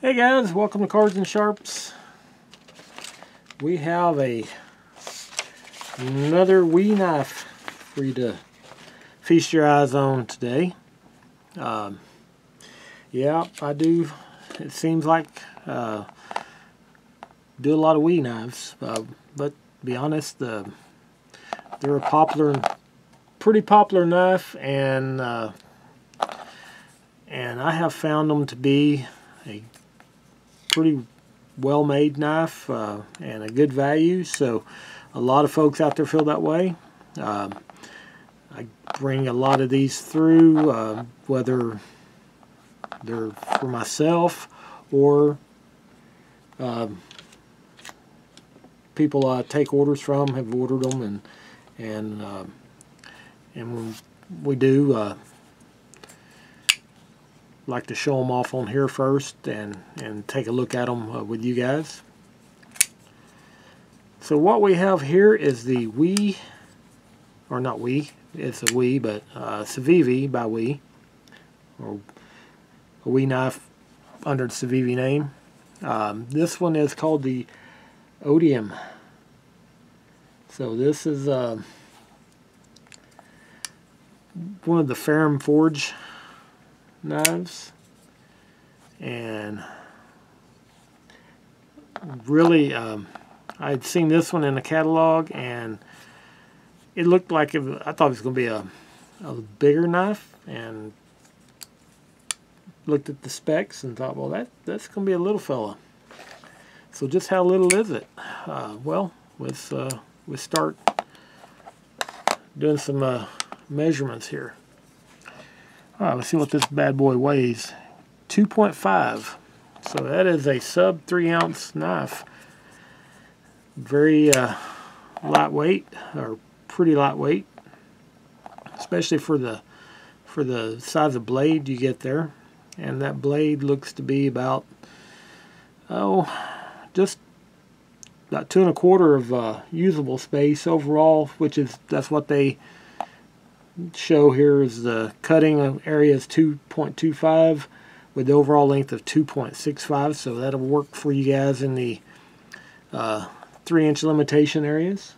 Hey guys, welcome to Cards and Sharps. We have another wee knife for you to feast your eyes on today. Yeah, I do. It seems like do a lot of wee knives, but to be honest, they're a pretty popular knife, and I have found them to be a pretty well-made knife and a good value. So a lot of folks out there feel that way. I bring a lot of these through, whether they're for myself or people I take orders from have ordered them, and when we do, like to show them off on here first and take a look at them with you guys. So what we have here is the Civivi, but Civivi by Wii, or a Wii knife under the Civivi name. This one is called the Odium. So this is one of the Ferrum Forge knives, and really I had seen this one in the catalog, and it looked like I thought it was going to be a bigger knife, and looked at the specs and thought, well, that's going to be a little fella. So just how little is it? Well, let's start doing some measurements here. Alright, let's see what this bad boy weighs. 2.5. So that is a sub 3 ounce knife. Very lightweight, or pretty lightweight, especially for the size of blade you get there. And that blade looks to be about just about 2 1/4 of usable space overall, that's what they show here. Is the cutting area is 2.25 with the overall length of 2.65, so that'll work for you guys in the 3-inch limitation areas.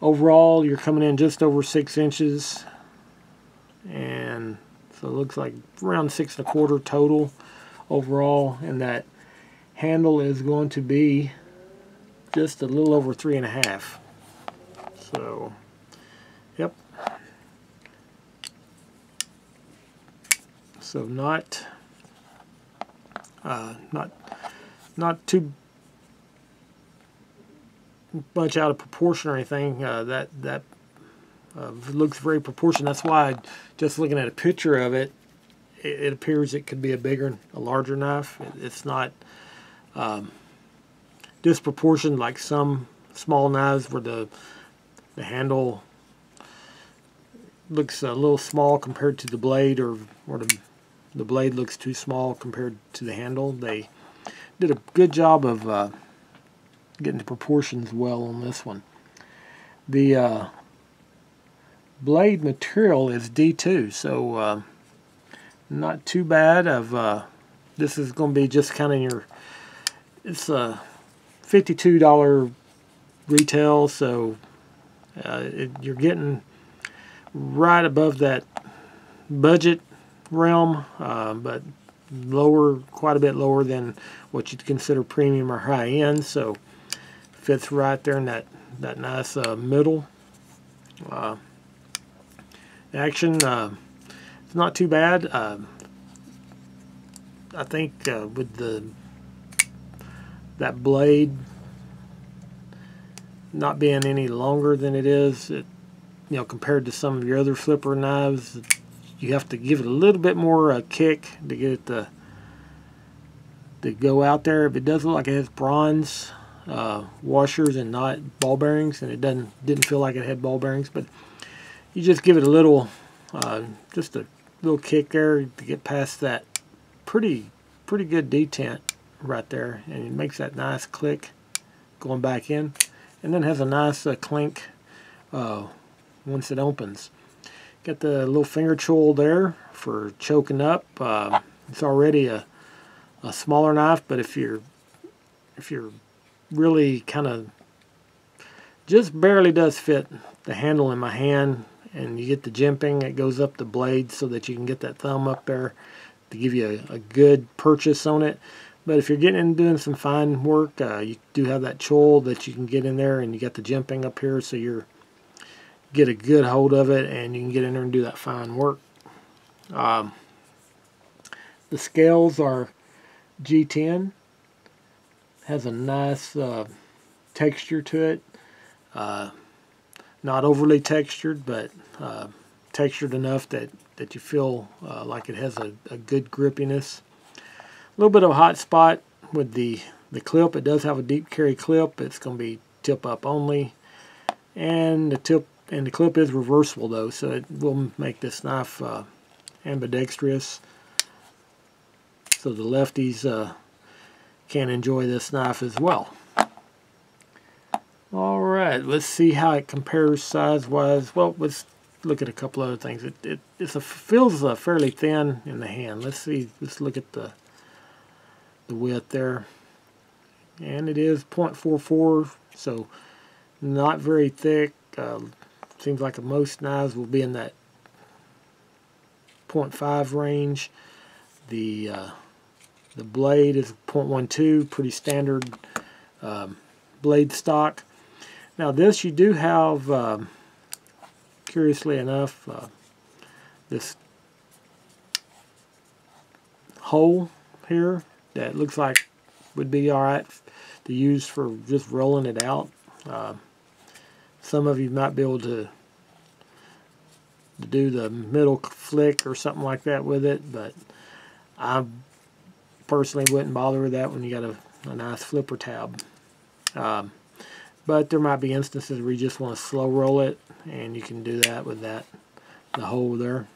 Overall, you're coming in just over 6 inches, and so it looks like around 6 1/4 total overall, and that handle is going to be just a little over 3 1/2. So, yep. So not too much out of proportion or anything. That looks very proportioned. That's why, just looking at a picture of it, it appears it could be a larger knife. It's not disproportioned like some small knives where the handle looks a little small compared to the blade, or the blade looks too small compared to the handle. They did a good job of getting the proportions well on this one. The blade material is D2, so not too bad. This is going to be just kind of it's a $52 retail, so you're getting right above that budget realm, but quite a bit lower than what you'd consider premium or high end. So fits right there in that nice middle. Action, it's not too bad. I think with that blade not being any longer than it is, compared to some of your other flipper knives, you have to give it a little bit more kick to get it to go out there. If it does look like it has bronze washers and not ball bearings, and it didn't feel like it had ball bearings, but you just give it a little, just a little kick there to get past that pretty good detent right there, and it makes that nice click going back in, and then has a nice clink once it opens. Got the little finger choil there for choking up. It's already a a smaller knife, but if you're really kind of just barely does fit the handle in my hand, and you get the jimping, it goes up the blade so that you can get that thumb up there to give you a good purchase on it. But if you're getting into doing some fine work, you do have that choil that you can get in there, and you got the jimping up here, so you're get a good hold of it, and you can get in there and do that fine work. The scales are G10. Has a nice texture to it. Not overly textured, but textured enough that you feel like it has a good grippiness. A little bit of a hot spot with the clip. It does have a deep carry clip. It's going to be tip up only, and the clip is reversible though, so it will make this knife ambidextrous, so the lefties can enjoy this knife as well. Alright, let's see how it compares size-wise. Well, let's look at a couple other things. It feels fairly thin in the hand. Let's look at the width there. And it is 0.44, so not very thick. Seems like most knives will be in that 0.5 range. The blade is 0.12, pretty standard blade stock. Now this, you do have, curiously enough, this hole here that looks like would be alright to use for just rolling it out. Some of you might be able to do the middle flick or something like that with it, but I personally wouldn't bother with that when you got a nice flipper tab. But there might be instances where you just want to slow roll it, and you can do that with the hole there.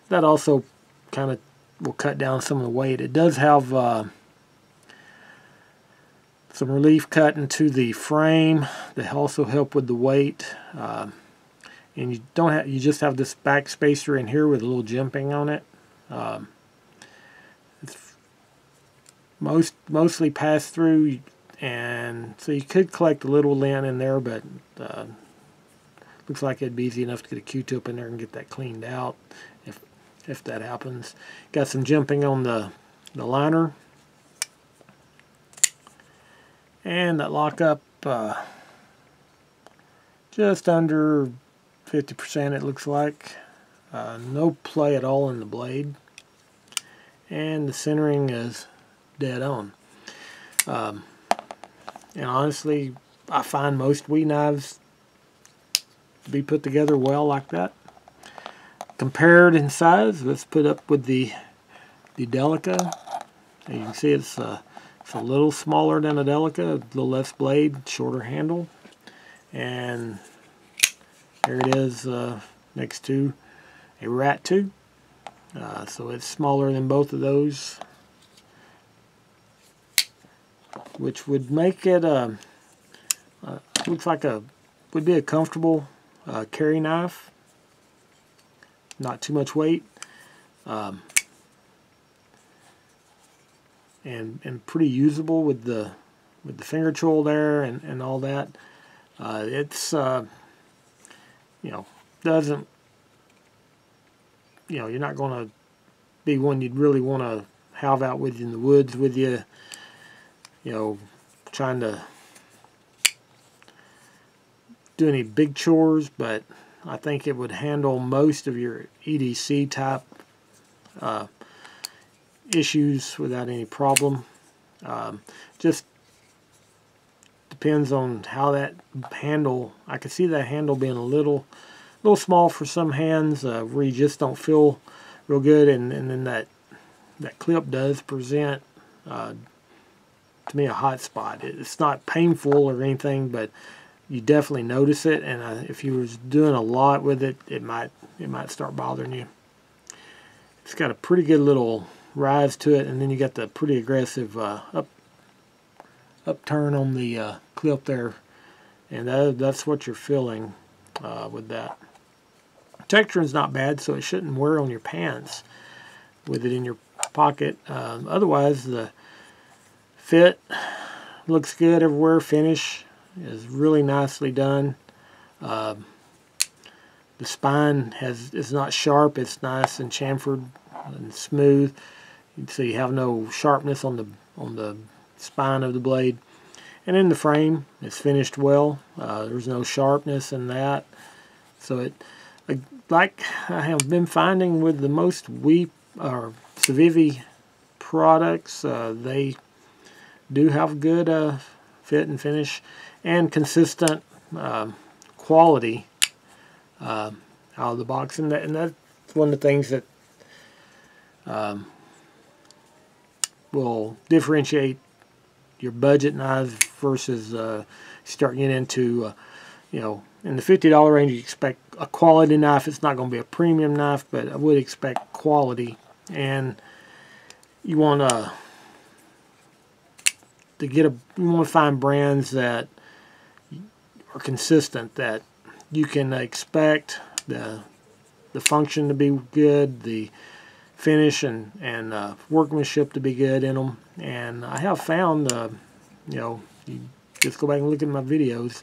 That also kind of will cut down some of the weight. It does have some relief cut into the frame that also help with the weight. And you just have this back spacer in here with a little jimping on it. It's mostly pass through, and so you could collect a little lint in there, but looks like it'd be easy enough to get a Q-tip in there and get that cleaned out if that happens. Got some jimping on the liner, and that lockup just under 50%, it looks like. No play at all in the blade, and the centering is dead on. And honestly, I find most WE knives to be put together well like that. Compared in size, let's put up with the Delica. And you can see it's a little smaller than a Delica, a little less blade, shorter handle, and there it is next to a Rat 2. So it's smaller than both of those, which would make it looks like would be a comfortable carry knife. Not too much weight, and pretty usable with the finger choil there and all that. It's doesn't, you're not going to be one you'd really want to have out with in the woods with you, trying to do any big chores, but I think it would handle most of your EDC type issues without any problem. Just depends on how that handle, I can see that handle being a little small for some hands where you just don't feel real good, and then that clip does present to me a hot spot. It's not painful or anything, but you definitely notice it, and if you was doing a lot with it, it might start bothering you. It's got a pretty good little rise to it, and then you got the pretty aggressive upturn on the clip there, and that's what you're feeling with that. Texture is not bad, so it shouldn't wear on your pants with it in your pocket. Otherwise, the fit looks good everywhere. Finish is really nicely done. The spine is not sharp. It's nice and chamfered and smooth. So you have no sharpness on the spine of the blade. And in the frame, it's finished well. There's no sharpness in that. So like I have been finding with the most Civivi products, they do have good fit and finish and consistent quality out of the box, and that's one of the things that will differentiate your budget knives versus starting it into you know, in the $50 range. You expect a quality knife. It's not going to be a premium knife, but I would expect quality, and you want you want to find brands that are consistent, that you can expect the function to be good, the finish and workmanship to be good in them. And I have found, you know, you just go back and look at my videos.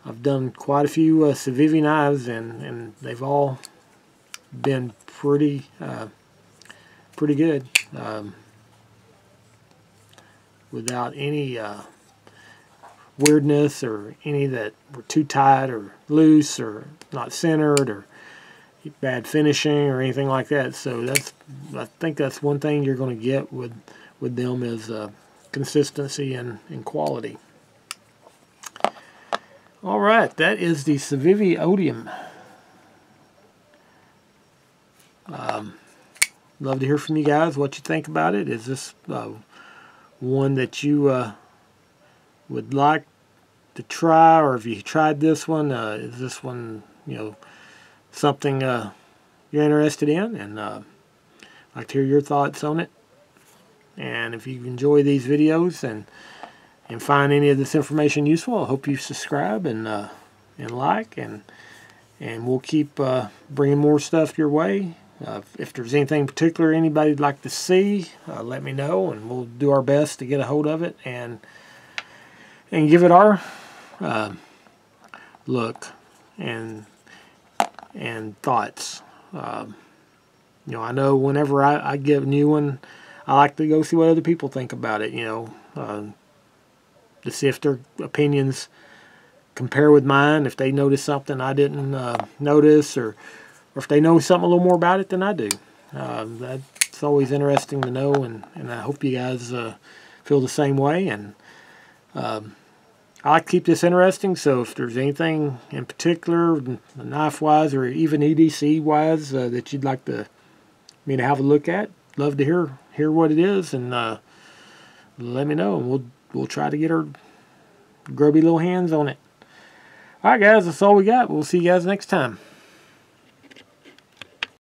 I've done quite a few Civivi knives, and they've all been pretty good, without any weirdness or any that were too tight or loose or not centered or bad finishing or anything like that. So I think that's one thing you're going to get with them is consistency and quality. All right, that is the Civivi Odium. Love to hear from you guys what you think about it. Is this one that you would like to try, or if you tried this one, is this one, you know, something you're interested in? And I'd like to hear your thoughts on it. And if you enjoy these videos and find any of this information useful, I hope you subscribe and like, and we'll keep bringing more stuff your way. If there's anything particular anybody'd like to see, let me know, and we'll do our best to get a hold of it and give it our look and thoughts. You know, I know whenever I get a new one, I like to go see what other people think about it, you know, to see if their opinions compare with mine, if they notice something I didn't notice, or if they know something a little more about it than I do. That's always interesting to know, and I hope you guys feel the same way. And I like to keep this interesting, so if there's anything in particular, knife-wise or even EDC-wise, that you'd like me to have a look at, love to hear what it is, and let me know, and we'll try to get our grubby little hands on it. All right, guys, that's all we got. We'll see you guys next time.